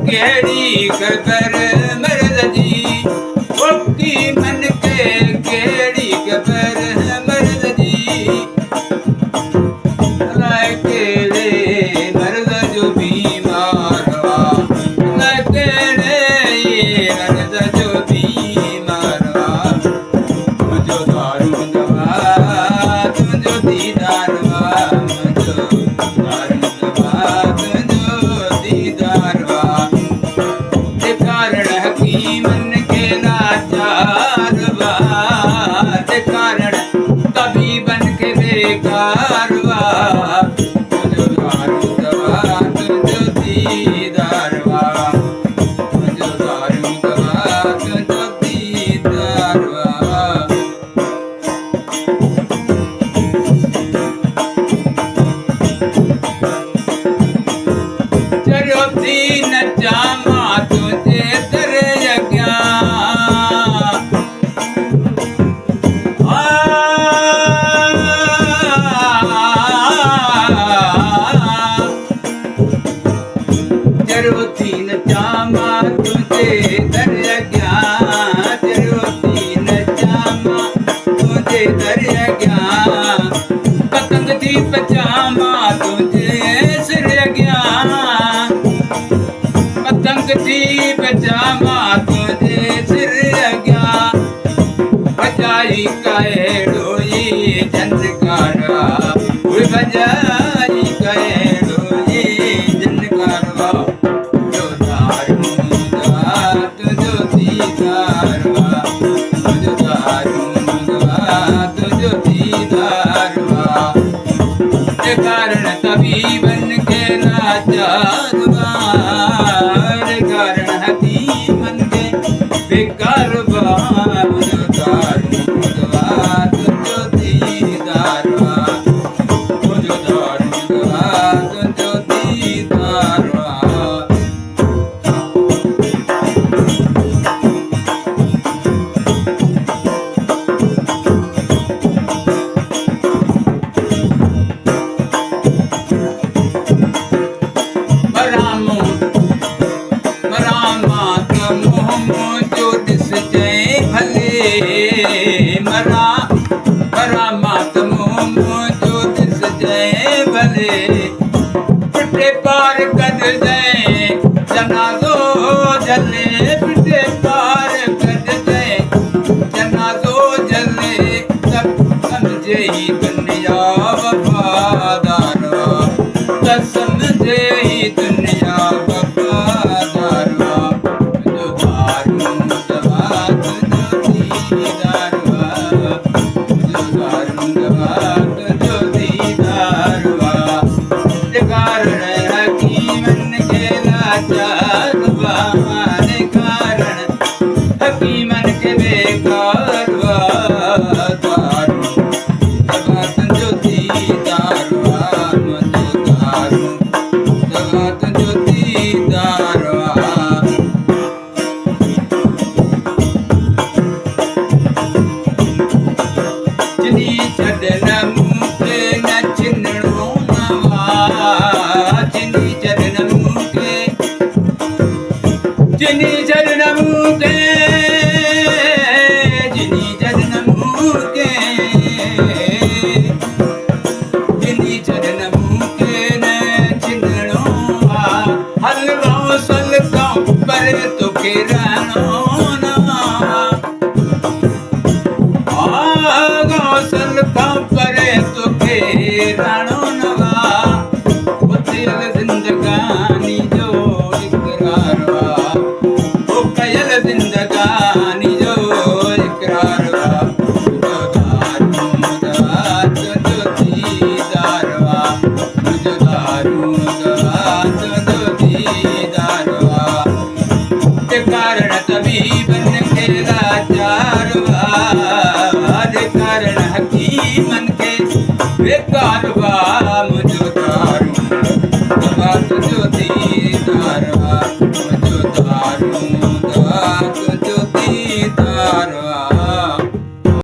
केड़ी खबर मर्द जी ओकी मन के केड़ी खबर मर्द जी लाए केड़े मर्द जो बीमार वा लाए केड़े मर्द जो बीमार वा मुझो दारू दवा तुझो दीदार वा मुझो दारू दवा तुझो दीदार वा मन के लाचार कारण कभी बन के बेकार तुझो दारू दवा तुझो दीदार तुझो दारू दवा तुझो दीदार चलो दीन जामा तुझे तीन जामा तुझे दर गया तीन जामा तुझे दर गया पतंग दी पजामा तुझे सिर गया पतंग दी पजामा तुझे सिर गया बजाई काएड़ोई जनकारा बजाई काएड़ोई जनकारा कारण तभी बन के लाचार कारण हती मन के बेकार तुझो दारू दवा तुझो दीदार तुझो दारू दवा तुझो दीदार पिटे पार कर जाए जनाजो जले पिटे पार कर जाए जनाजो जले सब समझे ही दुनिया वफादार सब समझे ही दुनिया वफादार तुझो दारू दवा तुझो दीदार तुझो दारू दवा तुझो दीदार कारण हकीमन के लाचार कारण हकीमन के बेकार दारू दवा तुझो दीदार मुझो दारू दवा तुझो दीदार जिनी छड़ना मुझे न चिन्हणो जिनी चरण मुके जिनी चरण मुके जिनी चरण मुके न चिन्हणो हलवाओ सलकाओ पर तोखे रहणो ना सलकाओ पर तोखे